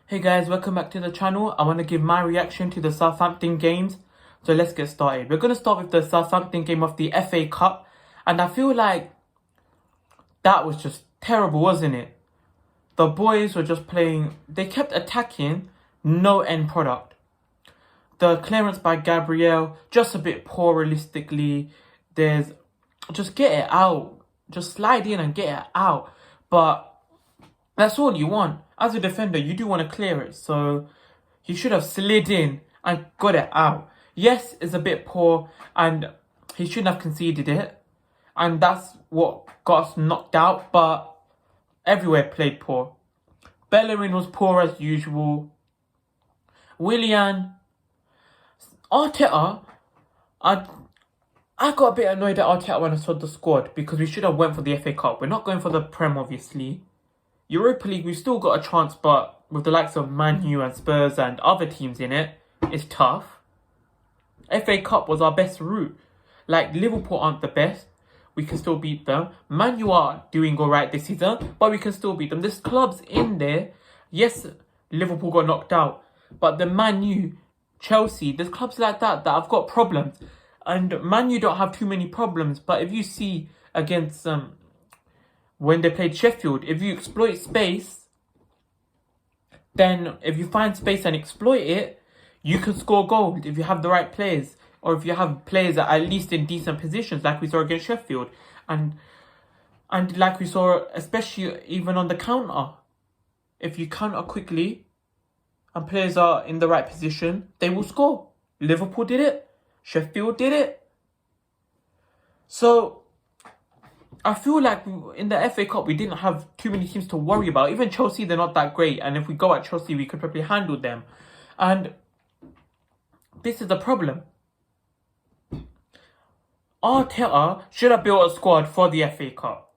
Hey guys, welcome back to the channel. I want to give my reaction to the Southampton games. So let's get started. We're going to start with the Southampton game of the FA Cup. And I feel like that was just terrible, wasn't it? The boys were just playing, they kept attacking, no end product. The clearance by Gabriel, just a bit poor realistically. Just get it out. Just slide in and get it out. But that's all you want. As a defender, you do want to clear it. So he should have slid in and got it out. Yes, it's a bit poor and he shouldn't have conceded it. And that's what got us knocked out. But everywhere played poor. Bellerin was poor as usual. Willian. Arteta. I got a bit annoyed at Arteta when I saw the squad. Because we should have went for the FA Cup. We're not going for the Prem, obviously. Europa League, we've still got a chance, but with the likes of Man U and Spurs and other teams in it, it's tough. FA Cup was our best route. Like, Liverpool aren't the best. We can still beat them. Man U are doing alright this season, but we can still beat them. There's clubs in there. Yes, Liverpool got knocked out. But the Man U, Chelsea, there's clubs like that have got problems. And Man U don't have too many problems. But if you see against when they played Sheffield, if you exploit space, then if you find space and exploit it, you can score goals if you have the right players. Or if you have players that are at least in decent positions, like we saw against Sheffield. And like we saw, especially even on the counter. If you counter quickly and players are in the right position, they will score. Liverpool did it. Sheffield did it. So I feel like in the FA Cup, we didn't have too many teams to worry about. Even Chelsea, they're not that great. And if we go at Chelsea, we could probably handle them. And this is the problem. Arteta should have built a squad for the FA Cup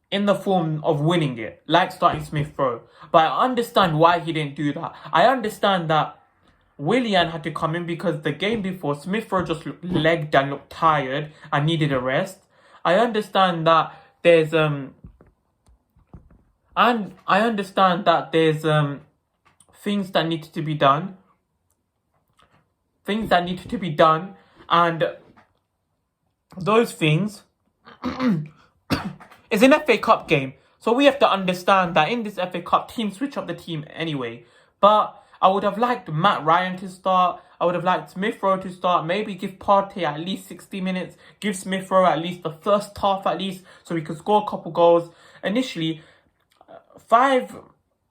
in the form of winning it, like starting Smith Rowe. But I understand why he didn't do that. I understand that Willian had to come in because the game before, Smith Rowe just looked legged and looked tired and needed a rest. I understand that there's things that need to be done. Things that need to be done, and those things is an FA Cup game. So we have to understand that in this FA Cup, teams switch up the team anyway. But I would have liked Matt Ryan to start. I would have liked Smith Rowe to start. Maybe give Partey at least 60 minutes. Give Smith Rowe at least the first half at least, so we could score a couple goals. Initially, 5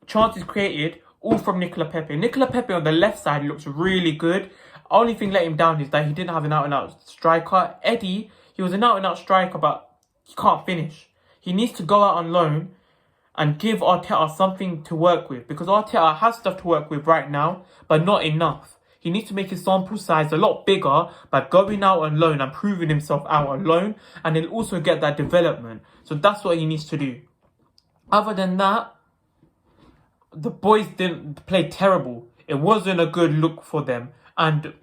chances created, all from Nicola Pepe. Nicola Pepe on the left side looks really good. Only thing let him down is that he didn't have an out-and-out striker. Eddie, he was an out-and-out striker, but he can't finish. He needs to go out on loan and give Arteta something to work with. Because Arteta has stuff to work with right now, but not enough. He needs to make his sample size a lot bigger by going out on loan and proving himself out on loan. And he'll also get that development. So that's what he needs to do. Other than that, the boys didn't play terrible. It wasn't a good look for them. And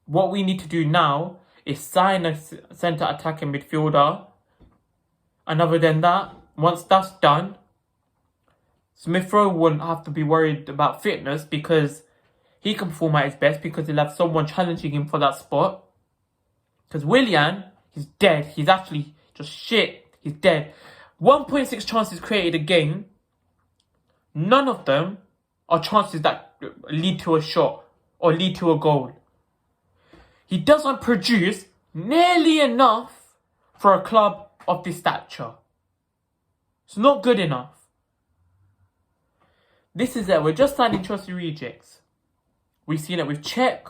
what we need to do now is sign a centre attacking midfielder. And other than that, once that's done, Smith Rowe wouldn't have to be worried about fitness because he can perform at his best because he'll have someone challenging him for that spot. Because Willian, he's dead. He's actually just shit. He's dead. 1.6 chances created a game. None of them are chances that lead to a shot or lead to a goal. He doesn't produce nearly enough for a club of this stature. It's not good enough. This is it. We're just signing Chelsea rejects. We've seen it with Czech.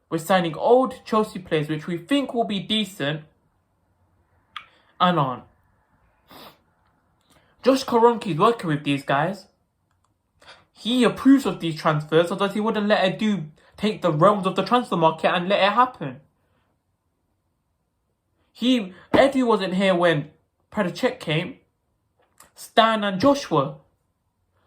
We're signing old Chelsea players which we think will be decent and aren't. Josh Kroenke is working with these guys. He approves of these transfers, otherwise he wouldn't let Edu take the realms of the transfer market and let it happen. Edu wasn't here when Predacek came. Stan and Joshua.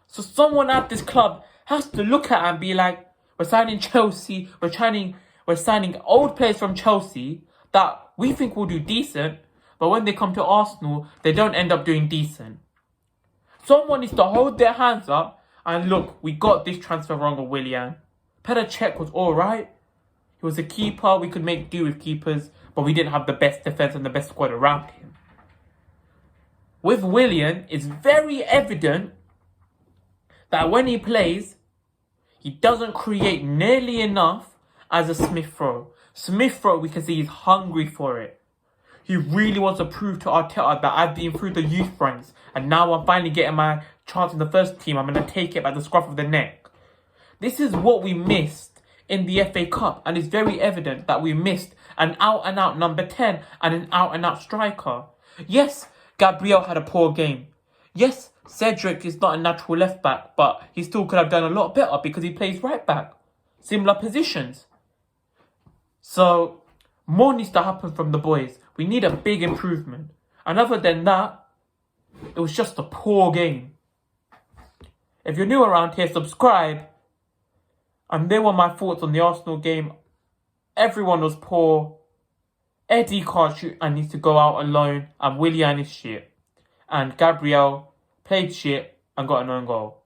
So someone at this club has to look at it and be like, we're signing Chelsea, we're signing old players from Chelsea that we think will do decent, but when they come to Arsenal, they don't end up doing decent. Someone needs to hold their hands up And look, we got this transfer wrong of Willian. Petr Cech was alright. He was a keeper. We could make do with keepers, but we didn't have the best defense and the best squad around him. With Willian, it's very evident that when he plays, he doesn't create nearly enough as a Smith Rowe. Smith Rowe, we can see he's hungry for it. He really wants to prove to Arteta that I've been through the youth ranks and now I'm finally getting my chance in the first team. I'm going to take it by the scruff of the neck. This is what we missed in the FA Cup, and it's very evident that we missed an out-and-out number 10 and an out-and-out striker. Yes, Gabriel had a poor game. Yes, Cedric is not a natural left-back, but he still could have done a lot better because he plays right-back. Similar positions. So, more needs to happen from the boys. We need a big improvement. And other than that, it was just a poor game. If you're new around here, subscribe. And they were my thoughts on the Arsenal game. Everyone was poor. Eddie can't shoot and needs to go out alone. And Willian is shit. And Gabriel played shit and got an own goal.